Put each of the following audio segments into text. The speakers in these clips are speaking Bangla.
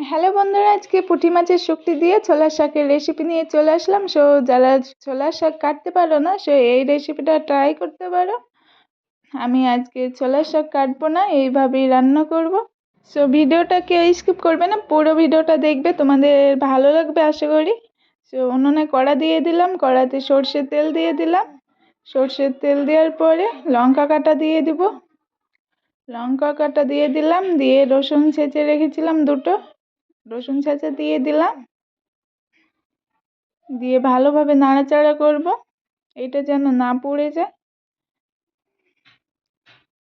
হ্যালো বন্ধুরা, আজকে পুঁটি মাছের শুকটি দিয়ে ছোলার শাকের রেসিপি নিয়ে চলে আসলাম। যারা ছোলার শাক কাটতে পারো না এই রেসিপিটা ট্রাই করতে পারো। আমি আজকে ছোলার শাক কাটবো না, এইভাবেই রান্না করব। ভিডিওটা কেউ স্কিপ করবে না, পুরো ভিডিওটা দেখবে, তোমাদের ভালো লাগবে আশা করি। উনুনে কড়া দিয়ে দিলাম, কড়াতে সর্ষের তেল দিয়ে দিলাম। সর্ষের তেল দেওয়ার পরে লঙ্কা কাটা দিয়ে দিব। লঙ্কা কাটা দিয়ে দিলাম, দিয়ে রসুন ছেঁচে রেখেছিলাম দুটো, রসুন ছেঁচা দিয়ে দিলাম। দিয়ে ভালোভাবে নাড়াচাড়া করব, এটা যেন না পুড়ে যায়।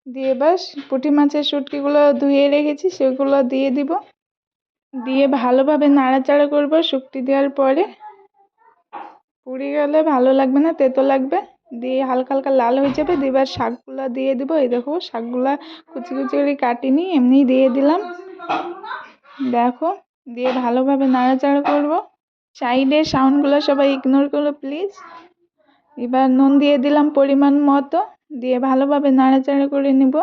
দিয়ে বাস পুঁটি মাছের শুটকিগুলো ধুয়ে রেখেছি সেগুলো দিয়ে দিব। দিয়ে ভালোভাবে নাড়াচাড়া করব। শুটকি দেওয়ার পরে পুড়ে গেলে ভালো লাগবে না, তেতো লাগবে। দিয়ে হালকা হালকা লাল হয়ে যাবে। এবার শাকগুলো দিয়ে দিব। এই দেখো শাকগুলা কুচি কুচি করে কাটিনি, এমনি দিয়ে দিলাম। দেখো, দিয়ে ভালোভাবে নাড়াচাড়া করব। সাইডের সাউন্ডগুলো সবাই ইগনোর করো প্লিজ। এবার নুন দিয়ে দিলাম পরিমাণ মতো, দিয়ে ভালোভাবে নাড়াচাড়া করে নিব।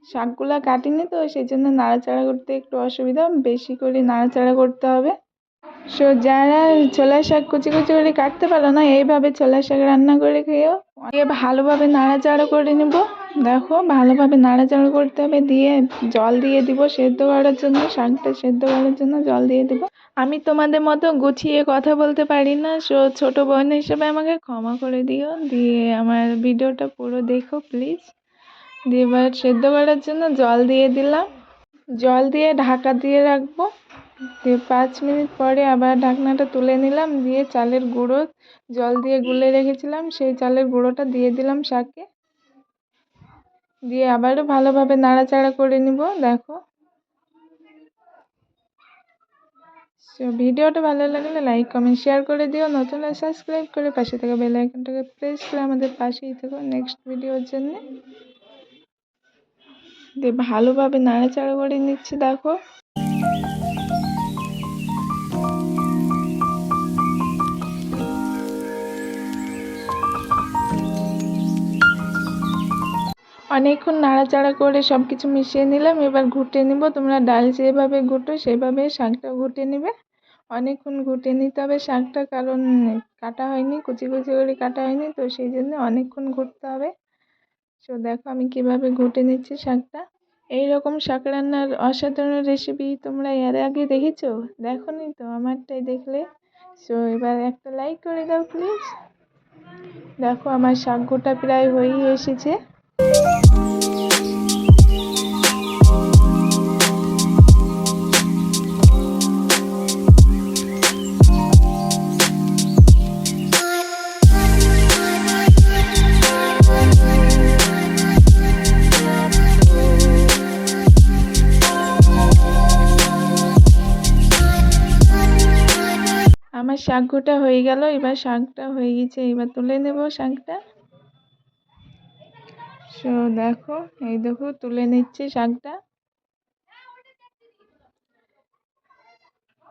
শাকগুলা কাটিনি তো সেই জন্য নাড়াচাড়া করতে একটু অসুবিধা, বেশি করে নাড়াচাড়া করতে হবে। যারা ছোলার শাক কুচি কুচি করে কাটতে পারো না, এইভাবে ছোলার শাক রান্না করে খেয়েও। দিয়ে ভালোভাবে নাড়াচাড়া করে নিব। দেখো ভালোভাবে নাড়াচাড়া করতে হবে। দিয়ে জল দিয়ে দিব সেদ্ধ করার জন্য, শাকটা সেদ্ধ করার জন্য জল দিয়ে দিব। আমি তোমাদের মতো গুছিয়ে কথা বলতে পারি না, ছোট বোন হিসেবে আমাকে ক্ষমা করে দিও। দিয়ে আমার ভিডিওটা পুরো দেখো প্লিজ। দিয়ে এবার সেদ্ধ করার জন্য জল দিয়ে দিলাম। জল দিয়ে ঢাকা দিয়ে রাখবো। দিয়ে 5 মিনিট পরে আবার ঢাকনাটা তুলে নিলাম। দিয়ে চালের গুঁড়ো জল দিয়ে গুলে রেখেছিলাম, সেই চালের গুঁড়োটা দিয়ে দিলাম শাকে। দিয়ে আবারও ভালোভাবে নাড়াচাড়া করে নিব। দেখো, ভিডিওটা ভালো লাগলে লাইক কমেন্ট শেয়ার করে দিও। নতুন সাবস্ক্রাইব করে পাশে থাকা বেল আইকনটাকে প্রেস করে আমাদের পাশেই থেকো নেক্সট ভিডিওর জন্য। দিয়ে ভালোভাবে নাড়াচাড়া করে নিচ্ছি। দেখো, অনেকক্ষণ নাড়াচাড়া করে সব কিছু মিশিয়ে নিলাম। এবার ঘুটে নিব। তোমরা ডাল যেভাবে ঘুটো সেভাবে শাকটা ঘুটে নিবে। অনেকক্ষণ ঘুটে নিতে হবে শাকটা, কারণ কাটা হয়নি, কুচি কুচি করে কাটা হয়নি, তো সেই জন্য অনেকক্ষণ ঘুটতে হবে। দেখো আমি কিভাবে ঘুটে নিচ্ছি শাকটা। এইরকম শাক রান্নার অসাধারণ রেসিপি তোমরা এর আগে দেখেছো? দেখোনি তো? আমারটাই দেখলে। এবার একটা লাইক করে দাও প্লিজ। দেখো আমার শাক ঘোটা প্রায় হয়েই এসেছে। আমার শাক ঘোটা হয়ে গেল। এবার শাকটা হয়ে গেছে, এবার তুলে নেব শাকটা। দেখো, এই দেখো তুলে নিচ্ছি শাকটা।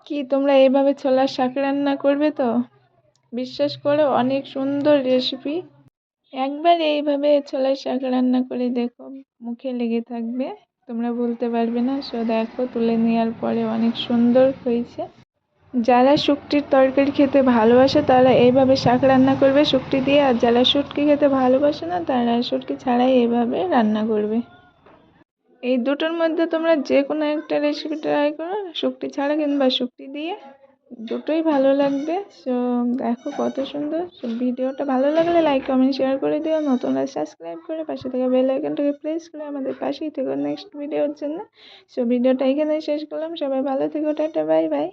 কি তোমরা এইভাবে ছোলার শাক রান্না করবে তো? বিশ্বাস করো অনেক সুন্দর রেসিপি। একবার এইভাবে ছোলার শাক রান্না করে দেখো, মুখে লেগে থাকবে, তোমরা বলতে পারবে না। দেখো তুলে নেওয়ার পরে অনেক সুন্দর হয়েছে। যারা শুটকির তরকারি খেতে ভালোবাসে তারা এইভাবে শাক রান্না করবে শুটকি দিয়ে, আর যারা শুটকি খেতে ভালোবাসে না তারা শুটকি ছাড়াই এইভাবে রান্না করবে। এই দুটোর মধ্যে তোমরা যে কোনো একটা রেসিপি ট্রাই করো, শুটকি ছাড়া কিংবা শুটকি দিয়ে, দুটোই ভালো লাগবে। দেখো কত সুন্দর। ভিডিওটা ভালো লাগলে লাইক কমেন্ট শেয়ার করে দিও। নতুন সাবস্ক্রাইব করে পাশে থেকে বেল আইকনটাকে প্রেস করে আমাদের পাশেই থেকো নেক্সট ভিডিওর জন্য। ভিডিওটা এখানেই শেষ করলাম। সবাই ভালো থেকো, টাটা, বাই বাই।